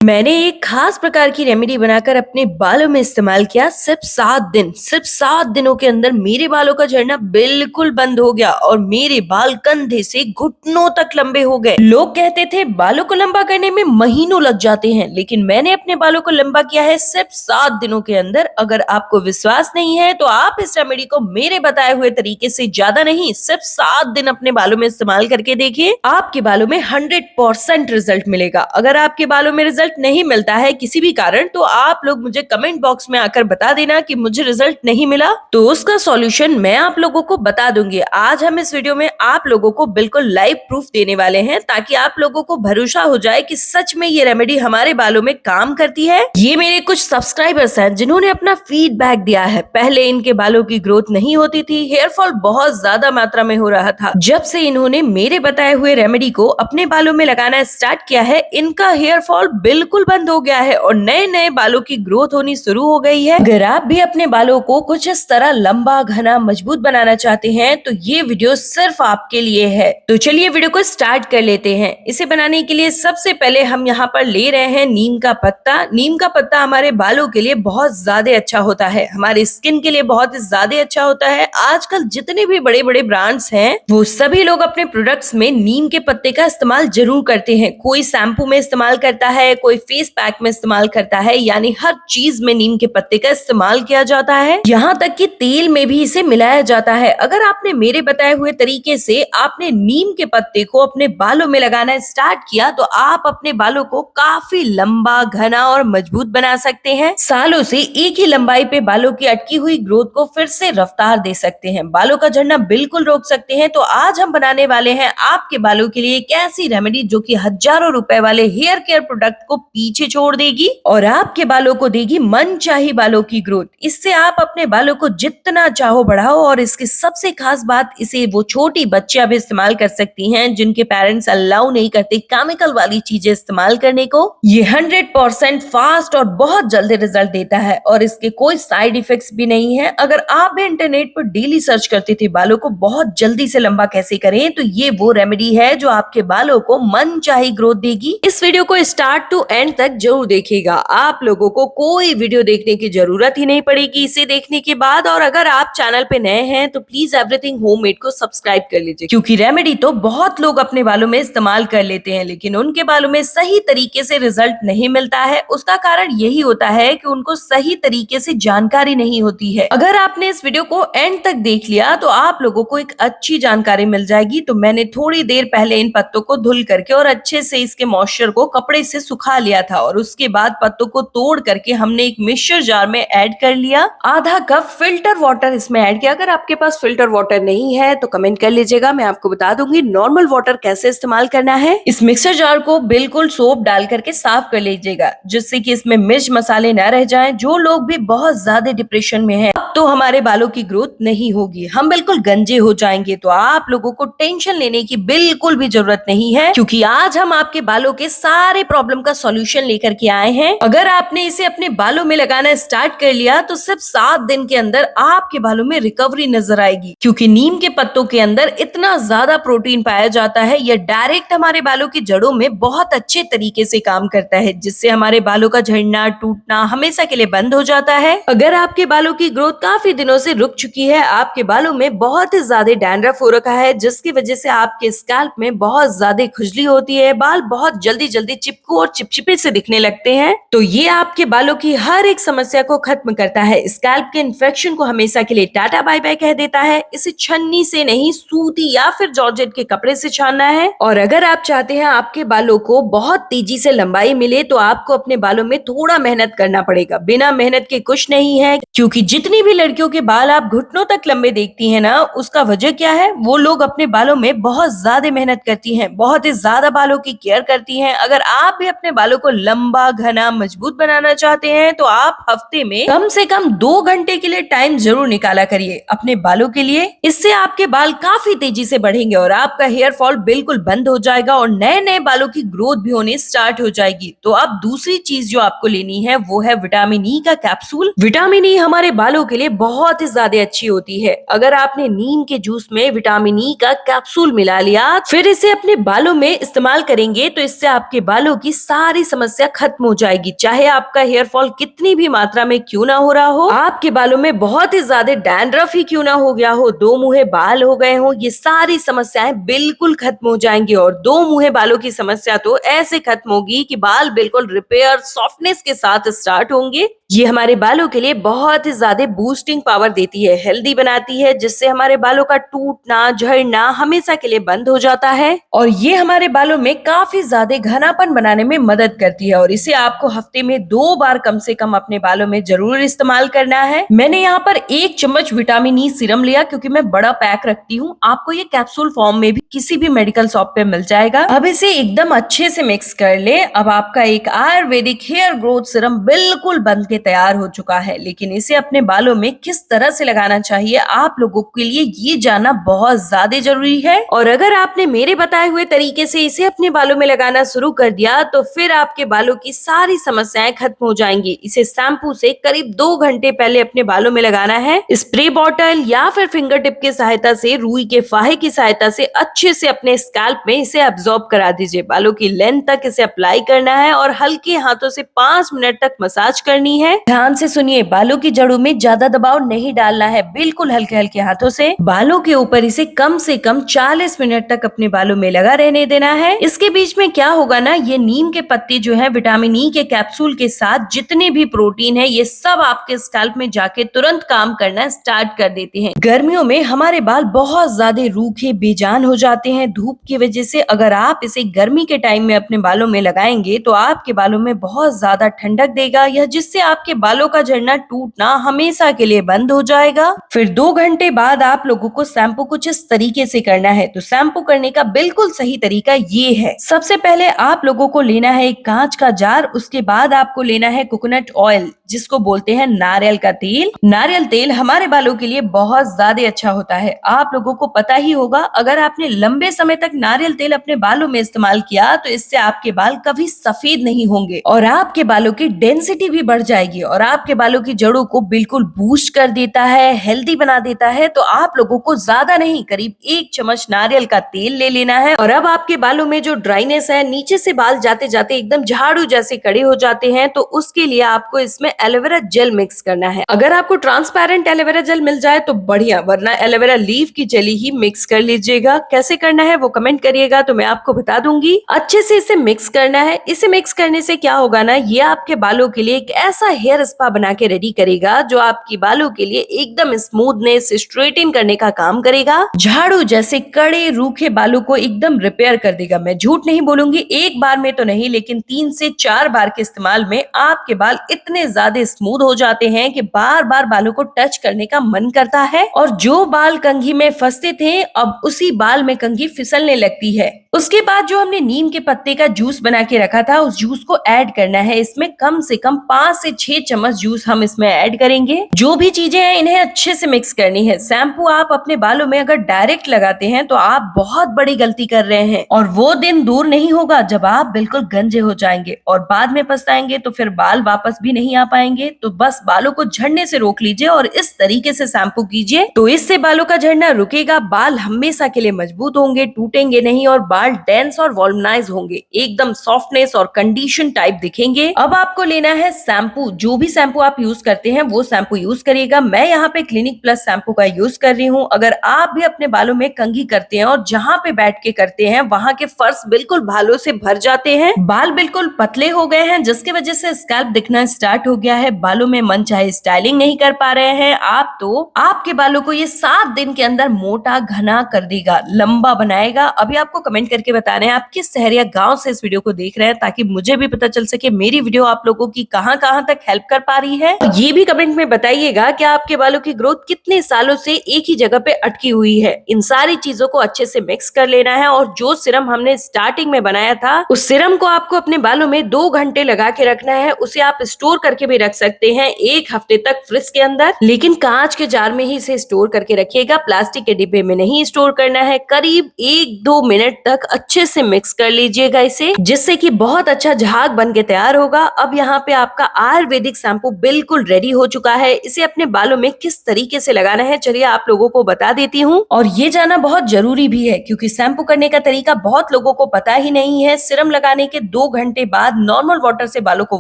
मैंने एक खास प्रकार की रेमेडी बनाकर अपने बालों में इस्तेमाल किया। सिर्फ 7 दिनों के अंदर मेरे बालों का झड़ना बिल्कुल बंद हो गया और मेरे बाल कंधे से घुटनों तक लंबे हो गए। लोग कहते थे बालों को लंबा करने में महीनों लग जाते हैं, लेकिन मैंने अपने बालों को लंबा किया है सिर्फ 7 दिनों के अंदर। अगर आपको विश्वास नहीं है तो आप इस रेमेडी को मेरे बताए हुए तरीके से ज्यादा नहीं, सिर्फ 7 दिन अपने बालों में इस्तेमाल करके देखिए। आपके बालों में 100% रिजल्ट मिलेगा। अगर आपके बालों में रिजल्ट नहीं मिलता है किसी भी कारण, तो आप लोग मुझे कमेंट बॉक्स में आकर बता देना कि मुझे रिजल्ट नहीं मिला, तो उसका सॉल्यूशन मैं आप लोगों को बता दूंगी। आज हम इस वीडियो में आप लोगों को बिल्कुल लाइव प्रूफ देने वाले हैं, ताकि आप लोगों को भरोसा हो जाए कि सच में ये रेमेडी हमारे बालों में काम करती है। ये मेरे कुछ सब्सक्राइबर्स हैं जिन्होंने अपना फीडबैक दिया है। पहले इनके बालों की ग्रोथ नहीं होती थी, हेयर फॉल बहुत ज्यादा मात्रा में हो रहा था। जब से इन्होंने मेरे बताए हुए रेमेडी को अपने बालों में लगाना स्टार्ट किया है, इनका हेयर फॉल बिल्कुल बंद हो गया है और नए नए बालों की ग्रोथ होनी शुरू हो गई है। अगर आप भी अपने बालों को कुछ इस तरह लंबा, घना, मजबूत बनाना चाहते हैं तो ये वीडियो सिर्फ आपके लिए है। तो चलिए वीडियो को स्टार्ट कर लेते हैं। इसे बनाने के लिए सबसे पहले हम यहाँ पर ले रहे हैं नीम का पत्ता। नीम का पत्ता हमारे बालों के लिए बहुत ज्यादा अच्छा होता है, हमारे स्किन के लिए बहुत ज्यादा अच्छा होता है। आजकल जितने भी बड़े बड़े ब्रांड्स हैं वो सभी लोग अपने प्रोडक्ट्स में नीम के पत्ते का इस्तेमाल जरूर करते हैं। कोई शैम्पू में इस्तेमाल करता है, कोई फेस पैक में इस्तेमाल करता है, यानी हर चीज में नीम के पत्ते का इस्तेमाल किया जाता है। यहाँ तक कि तेल में भी इसे मिलाया जाता है। अगर आपने मेरे बताए हुए तरीके से आपने नीम के पत्ते को अपने बालों में लगाना स्टार्ट किया तो आप अपने बालों को काफी लंबा, घना और मजबूत बना सकते हैं। सालों से एक ही लंबाई पे बालों की अटकी हुई ग्रोथ को फिर से रफ्तार दे सकते हैं, बालों का झड़ना बिल्कुल रोक सकते हैं। तो आज हम बनाने वाले हैं आपके बालों के लिए एक ऐसी रेमेडी जो कि हजारों रुपए वाले हेयर केयर प्रोडक्ट को पीछे छोड़ देगी और आपके बालों को देगी मनचाही बालों की ग्रोथ। इससे आप अपने बालों को जितना चाहो बढ़ाओ, और इसकी सबसे खास बात, इसे वो छोटी बच्चियां भी इस्तेमाल कर सकती हैं जिनके पेरेंट्स अलाउ नहीं करते केमिकल वाली चीजें इस्तेमाल करने को। ये 100% फास्ट और बहुत जल्दी रिजल्ट देता है और इसके कोई साइड इफेक्ट्स भी नहीं है। अगर आप भी इंटरनेट पर डेली सर्च करते थे बालों को बहुत जल्दी से लंबा कैसे करें, तो ये वो रेमेडी है जो आपके बालों को मनचाही ग्रोथ देगी। इस वीडियो को स्टार्ट टू एंड तक जरूर देखिएगा। आप लोगों को कोई वीडियो देखने की जरूरत ही नहीं पड़ेगी इसे देखने के बाद। और अगर आप चैनल पे नए हैं तो प्लीज एवरीथिंग होममेड को सब्सक्राइब कर लीजिए, क्योंकि रेमेडी तो बहुत लोग अपने बालों में इस्तेमाल कर लेते हैं, लेकिन उनके बालों में सही तरीके से रिजल्ट नहीं मिलता है। उसका कारण यही होता है कि उनको सही तरीके से जानकारी नहीं होती है। अगर आपने इस वीडियो को एंड तक देख लिया तो आप लोगों को एक अच्छी जानकारी मिल जाएगी। तो मैंने थोड़ी देर पहले इन पत्तों को धुल करके और अच्छे से इसके मॉइस्चर को कपड़े से सुखा लिया था, और उसके बाद पत्तों को तोड़ करके हमने एक मिक्सचर जार में ऐड कर लिया। आधा कप फिल्टर वाटर इसमें ऐड किया। अगर आपके पास फिल्टर वाटर नहीं है तो कमेंट कर लीजिएगा, मैं आपको बता दूंगी नॉर्मल वाटर कैसे इस्तेमाल करना है। इस मिक्सर जार को बिल्कुल सोप डाल करके साफ कर लीजिएगा, जिससे कि इसमें मिर्च मसाले न रह जाएं। जो लोग भी बहुत ज्यादा डिप्रेशन में हैं, तो हमारे बालों की ग्रोथ नहीं होगी, हम बिल्कुल गंजे हो जाएंगे। तो आप लोगों को टेंशन लेने की बिल्कुल भी जरूरत नहीं है, क्योंकि आज हम आपके बालों के सारे प्रॉब्लम का सॉल्यूशन लेकर के आए हैं। अगर आपने इसे अपने बालों में लगाना स्टार्ट कर लिया तो सिर्फ 7 दिन के अंदर आपके बालों में रिकवरी नजर आएगी, क्योंकि नीम के पत्तों के अंदर इतना ज्यादा प्रोटीन पाया जाता है, यह डायरेक्ट हमारे बालों की जड़ों में बहुत अच्छे तरीके से काम करता है, जिससे हमारे बालों का झड़ना, टूटना हमेशा के लिए बंद हो जाता है। अगर आपके बालों की ग्रोथ काफी दिनों से रुक चुकी है, आपके बालों में बहुत ही ज्यादा डैंड्रफ हो रखा है, जिसकी वजह से आपके स्कैल्प में बहुत ज्यादा खुजली होती है, बाल बहुत जल्दी जल्दी चिपकू और चिपचिपे से दिखने लगते हैं, तो ये आपके बालों की हर एक समस्या को खत्म करता है। स्कैल्प के इन्फेक्शन को हमेशा के लिए टाटा बाय बाय कह देता है। इसे छन्नी से नहीं, सूती या फिर जॉर्जेट के कपड़े से छानना है। और अगर आप चाहते हैं आपके बालों को बहुत तेजी से लंबाई मिले, तो आपको अपने बालों में थोड़ा मेहनत करना पड़ेगा। बिना मेहनत के कुछ नहीं है, क्योंकि जितनी भी लड़कियों के बाल आप घुटनों तक लंबे देखती हैं ना, उसका वजह क्या है? वो लोग अपने बालों में बहुत ज्यादा मेहनत करती हैं, बहुत ही ज्यादा बालों की केयर करती हैं। अगर आप भी अपने बालों को लंबा, घना, मजबूत बनाना चाहते हैं तो आप हफ्ते में कम से कम 2 घंटे के लिए टाइम जरूर निकाला करिए अपने बालों के लिए। इससे आपके बाल काफी तेजी से बढ़ेंगे और आपका हेयर फॉल बिल्कुल बंद हो जाएगा और नए नए बालों की ग्रोथ भी होनी स्टार्ट हो जाएगी। तो अब दूसरी चीज जो आपको लेनी है वो है विटामिन ई का कैप्सूल। विटामिन ई हमारे बालों के लिए बहुत ही ज्यादा अच्छी होती है। अगर आपने नीम के जूस में विटामिन ई का कैप्सूल मिला लिया, फिर इसे अपने बालों में इस्तेमाल करेंगे, तो इससे आपके बालों की सारी सारी समस्या खत्म हो जाएगी। चाहे आपका हेयर फॉल कितनी भी मात्रा में क्यों ना हो रहा हो, आपके बालों में बहुत ही ज्यादा डैंड्रफ ही क्यों ना हो गया हो, दो मुहे बाल हो गए हो, ये सारी समस्याएं बिल्कुल खत्म हो जाएंगी। और दो मुहे बालों की समस्या तो ऐसे खत्म होगी कि बाल बिल्कुल रिपेयर सॉफ्टनेस के साथ स्टार्ट होंगे। ये हमारे बालों के लिए बहुत ही ज्यादा बूस्टिंग पावर देती है, हेल्दी बनाती है, जिससे हमारे बालों का टूटना झड़ना हमेशा के लिए बंद हो जाता है। और ये हमारे बालों में काफी ज्यादा घनापन बनाने में मदद करती है। और इसे आपको हफ्ते में 2 बार कम से कम अपने बालों में जरूर इस्तेमाल करना है। मैंने यहाँ पर 1 चम्मच विटामिन ई सीरम लिया, क्योंकि मैं बड़ा पैक रखती हूँ। आपको ये कैप्सूल फॉर्म में भी किसी भी मेडिकल शॉप पे मिल जाएगा। अब इसे एकदम अच्छे से मिक्स कर ले। अब आपका एक आयुर्वेदिक हेयर ग्रोथ सीरम बिल्कुल बन के तैयार हो चुका है। लेकिन इसे अपने बालों में किस तरह से लगाना चाहिए, आप लोगों के लिए ये जानना बहुत ज्यादा जरूरी है। और अगर आपने मेरे बताए हुए तरीके से इसे अपने बालों में लगाना शुरू कर दिया, तो फिर आपके बालों की सारी समस्याएं खत्म हो जाएंगी। इसे शैम्पू से करीब 2 घंटे पहले अपने बालों में लगाना है। स्प्रे बॉटल या फिर फिंगर टिप की सहायता से, रुई के फाहे की सहायता से अच्छे से अपने स्कैल्प में इसे अब्सॉर्ब करा दीजिए। बालों की लेंथ तक इसे अप्लाई करना है और हल्के हाथों से 5 मिनट तक मसाज करनी है। ध्यान से सुनिए, बालों की जड़ों में ज्यादा दबाव नहीं डालना है, बिल्कुल हल्के हल्के हाथों से बालों के ऊपर इसे कम से कम 40 मिनट तक अपने बालों में लगा रहने देना है। इसके बीच में क्या होगा ना, ये नीम के पत्ते जो है विटामिन ई के कैप्सूल के साथ जितने भी प्रोटीन है, ये सब आपके स्कैल्प में जाके तुरंत काम करना स्टार्ट कर देते हैं। गर्मियों में हमारे बाल बहुत ज्यादा रूखे बेजान हो जाते हैं धूप की वजह से। अगर आप इसे गर्मी के टाइम में अपने बालों में लगाएंगे तो आपके बालों में बहुत ज्यादा ठंडक देगा यह, जिससे आपके बालों का झड़ना टूटना हमेशा के लिए बंद हो जाएगा। फिर 2 घंटे बाद आप लोगों को शैम्पू कुछ इस तरीके से करना है। तो शैम्पू करने का बिल्कुल सही तरीका ये है। सबसे पहले आप लोगों को लेना है एक कांच का जार, उसके बाद आपको लेना है कोकोनट ऑयल, जिसको बोलते हैं नारियल का तेल। नारियल तेल हमारे बालों के लिए बहुत ज्यादा अच्छा होता है। आप लोगों को पता ही होगा, अगर आपने लंबे समय तक नारियल तेल अपने बालों में इस्तेमाल किया तो इससे आपके बाल कभी सफेद नहीं होंगे और आपके बालों की डेंसिटी भी बढ़ जाएगी और आपके बालों की जड़ों को बिल्कुल बूस्ट कर देता है, हेल्दी बना देता है। तो आप लोगों को ज्यादा नहीं, करीब 1 चम्मच नारियल का तेल ले लेना है। और अब आपके बालों में जो ड्राइनेस है, नीचे से बाल जाते जाते एकदम झाड़ू जैसे कड़े हो जाते हैं, तो उसके लिए आपको इसमें एलोवेरा जेल मिक्स करना है। अगर आपको ट्रांसपेरेंट एलोवेरा जेल मिल जाए तो बढ़िया, वरना एलोवेरा लीफ की जेली ही मिक्स कर लीजिएगा। कैसे करना है वो कमेंट करिएगा तो मैं आपको बता दूंगी। अच्छे से इसे मिक्स करना है। इसे मिक्स करने से क्या होगा ना, ये आपके बालों के लिए एक ऐसा हेयर स्पा बना के रेडी करेगा जो आपकी बालों के लिए एकदम स्मूथनेस स्ट्रेटिंग करने का काम करेगा। झाड़ू जैसे कड़े रूखे बालों को एकदम रिपेयर कर देगा। मैं झूठ नहीं बोलूंगी, एक बार में तो नहीं, लेकिन 3 से 4 बार के इस्तेमाल में आपके बाल इतने ज्यादा स्मूथ हो जाते हैं कि बार बार बालों को टच करने का मन करता है। और जो बाल कंघी में फंसते थे, अब उसी बाल में कंघी फिसलने लगती है। उसके बाद जो हमने नीम के पत्ते का जूस बना के रखा था, उस जूस को ऐड करना है। इसमें कम से कम 5 से 6 चम्मच जूस हम इसमें ऐड करेंगे। जो भी चीजें हैं इन्हें अच्छे से मिक्स करनी है। शैम्पू आप अपने बालों में अगर डायरेक्ट लगाते हैं तो आप बहुत बड़ी गलती कर रहे हैं और वो दिन दूर नहीं होगा जब आप बिल्कुल गंजे हो जाएंगे और बाद में पछताएंगे, तो फिर बाल वापस भी नहीं आ पाएंगे। तो बस बालों को झड़ने से रोक लीजिए और इस तरीके से शैम्पू कीजिए, तो इससे बालों का झड़ना रुकेगा। बाल हमेशा के लिए मजबूत होंगे, टूटेंगे नहीं और बाल डेंस और वॉल्यूमाइज होंगे, एकदम सॉफ्टनेस और कंडीशन टाइप दिखेंगे। अब आपको लेना है शैम्पू। जो भी शैम्पू आप यूज करते हैं वो शैम्पू यूज करिएगा। मैं यहाँ पे क्लिनिक प्लस शैम्पू का यूज कर रही हूँ। अगर आप भी अपने बालों में कंघी करते हैं और जहाँ पे बैठ के करते हैं वहां के फर्श बिल्कुल बालों से भर जाते हैं, बाल बिल्कुल पतले हो गए हैं, जिसकी वजह से स्कैल्प दिखना स्टार्ट हो गया है, बालों में मन चाहे स्टाइलिंग नहीं कर पा रहे हैं आप, तो आपके बालों को ये 7 दिन के अंदर मोटा घना कर देगा, लंबा बनाएगा। अभी आपको कमेंट करके बताना है आप किस शहर या गांव से इस वीडियो को देख रहे हैं, ताकि मुझे भी पता चल सके मेरी वीडियो आप लोगों की कहां कहां तक हेल्प कर पा रही है। तो ये भी कमेंट में बताइएगा कि आपके बालों की ग्रोथ कितने सालों से एक ही जगह पे अटकी हुई है। इन सारी चीजों को अच्छे से मिक्स कर लेना है और जो सिरम हमने स्टार्टिंग में बनाया था, उस सिरम को आपको अपने बालों में 2 घंटे लगा के रखना है। उसे आप स्टोर करके भी रख सकते हैं 1 हफ्ते तक फ्रिज के अंदर, लेकिन कांच के जार में ही इसे स्टोर करके रखिएगा, प्लास्टिक के डिब्बे में नहीं स्टोर करना है। करीब 1-2 मिनट तक अच्छे से मिक्स कर लीजिएगा इसे, जिससे कि बहुत अच्छा झाग बन के तैयार होगा। अब यहाँ पे आपका आयुर्वेदिक आयुर्वेदिक शैम्पू बिल्कुल रेडी हो चुका है। इसे अपने बालों में किस तरीके से लगाना है चलिए आप लोगों को बता देती हूँ, और ये जानना बहुत जरूरी भी है क्योंकि शैम्पू करने का तरीका बहुत लोगों को पता ही नहीं है। सीरम लगाने के 2 घंटे बाद नॉर्मल वाटर से बालों को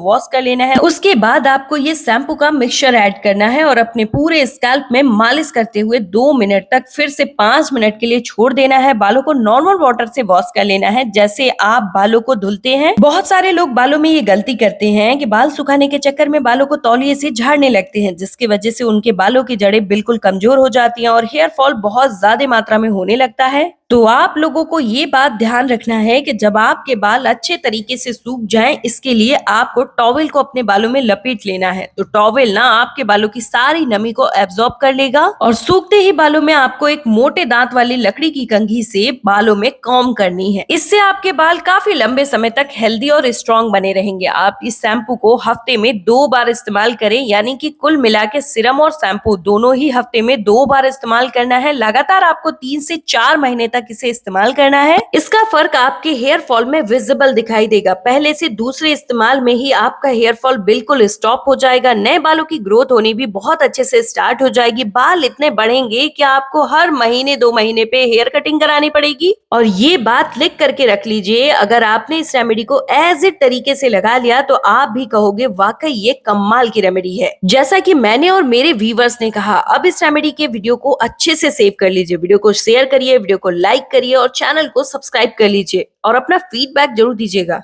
वॉश कर लेना है। उसके बाद आपको ये शैम्पू का मिक्सचर ऐड करना है और अपने पूरे स्कैल्प में मालिश करते हुए 2 मिनट तक फिर से 5 मिनट के लिए छोड़ देना है। बालों को नॉर्मल वाटर से वॉश कर लेना है जैसे आप बालों को धुलते हैं। बहुत सारे लोग बालों में ये गलती करते हैं कि बाल सुखाने के चक्कर में बालों को तौलिए से झाड़ने लगते हैं, जिसकी वजह से उनके बालों की जड़ें बिल्कुल कमजोर हो जाती हैं और हेयर फॉल बहुत ज्यादा मात्रा में होने लगता है। तो आप लोगों को ये बात ध्यान रखना है कि जब आपके बाल अच्छे तरीके से सूख जाएं, इसके लिए आपको टॉवेल को अपने बालों में लपेट लेना है। तो टॉवेल ना आपके बालों की सारी नमी को एब्जॉर्ब कर लेगा और सूखते ही बालों में आपको एक मोटे दांत वाली लकड़ी की कंघी से बालों में कॉम्ब करनी है। इससे आपके बाल काफी लंबे समय तक हेल्दी और स्ट्रॉन्ग बने रहेंगे। आप इस शैम्पू को हफ्ते में 2 बार इस्तेमाल करें, यानी कि कुल मिला के सीरम और शैम्पू दोनों ही हफ्ते में 2 बार इस्तेमाल करना है। लगातार आपको 3 से 4 महीने तक इसे इस्तेमाल करना है। इसका फर्क आपके हेयर फॉल में विजिबल दिखाई देगा। पहले से दूसरे इस्तेमाल में ही आपका हेयर फॉल बिल्कुल स्टॉप हो जाएगा। नए बालों की ग्रोथ होनी भी बहुत अच्छे से स्टार्ट हो जाएगी। बाल इतने बढ़ेंगे कि आपको हर महीने 2 महीने पे हेयर कटिंग करानी पड़ेगी। और ये बात लिख करके रख लीजिए, अगर आपने इस रेमेडी को एज इट तरीके से लगा लिया तो आप भी कहोगे वाकई ये कमाल की रेमेडी है, जैसा कि मैंने और मेरे व्यूवर्स ने कहा। अब इस रेमेडी के वीडियो को अच्छे से सेव कर लीजिए, वीडियो को शेयर करिए, वीडियो को लाइक करिए और चैनल को सब्सक्राइब कर लीजिए और अपना फीडबैक जरूर दीजिएगा।